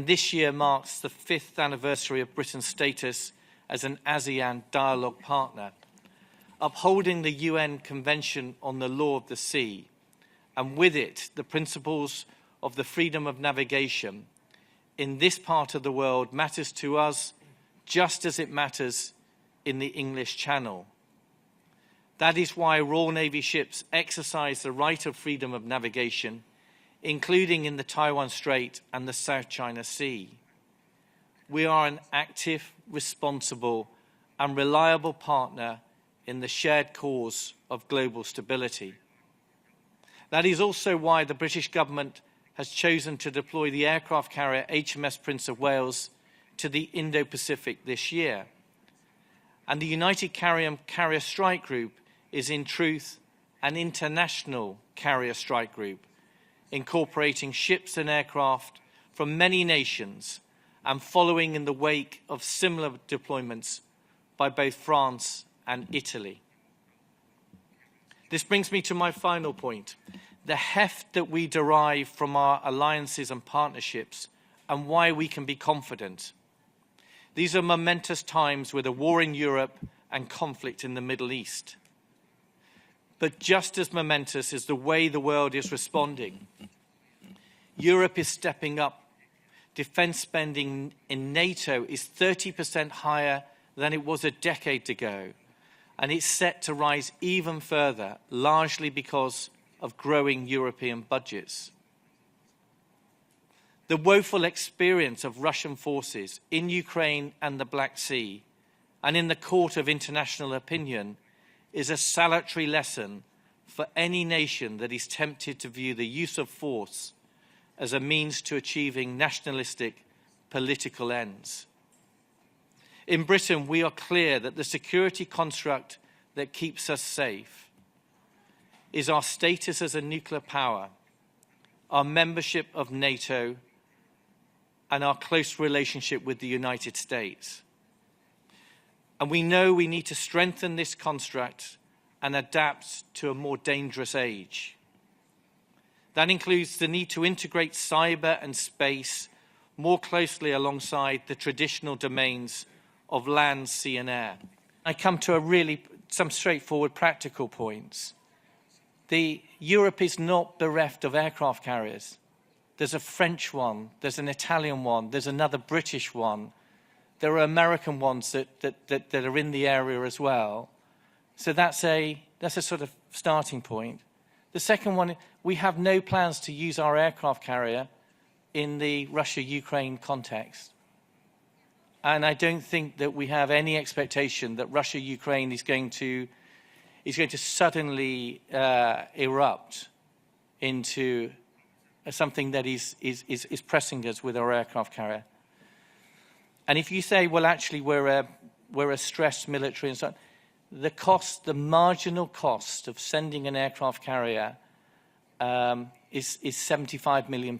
This year marks the 5th anniversary of Britain's status as an ASEAN dialogue partner, upholding the UN Convention on the Law of the Sea, and with it the principles of the freedom of navigation in this part of the world matters to us just as it matters in the English Channel. That is why Royal Navy ships exercise the right of freedom of navigation, including in the Taiwan Strait and the South China Sea. We are an active, responsible, and reliable partner in the shared cause of global stability. That is also why the British government has chosen to deploy the aircraft carrier HMS Prince of Wales to the Indo-Pacific this year. And the United Carrier Strike Group is in truth an international carrier strike group, incorporating ships and aircraft from many nations and following in the wake of similar deployments by both France and Italy. This brings me to my final point, the heft that we derive from our alliances and partnerships and why we can be confident. These are momentous times with a war in Europe and conflict in the Middle East. But just as momentous is the way the world is responding. Europe is stepping up. Defence spending in NATO is 30% higher than it was a decade ago, and it's set to rise even further, largely because of growing European budgets. The woeful experience of Russian forces in Ukraine and the Black Sea, and in the court of international opinion, is a salutary lesson for any nation that is tempted to view the use of force as a means to achieving nationalistic political ends. In Britain, we are clear that the security construct that keeps us safe is our status as a nuclear power, our membership of NATO, and our close relationship with the United States. And we know we need to strengthen this construct and adapt to a more dangerous age. That includes the need to integrate cyber and space more closely alongside the traditional domains of land, sea and air. I come to some straightforward practical points. Europe is not bereft of aircraft carriers. There's a French one, there's an Italian one, there's another British one. There are American ones that are in the area as well. So that's a sort of starting point. The second one, we have no plans to use our aircraft carrier in the Russia-Ukraine context. And I don't think that we have any expectation that Russia-Ukraine is going to suddenly erupt into something that is pressing us with our aircraft carrier. And if you say, well, actually, we're a stressed military and so on, the marginal cost of sending an aircraft carrier is £75 million.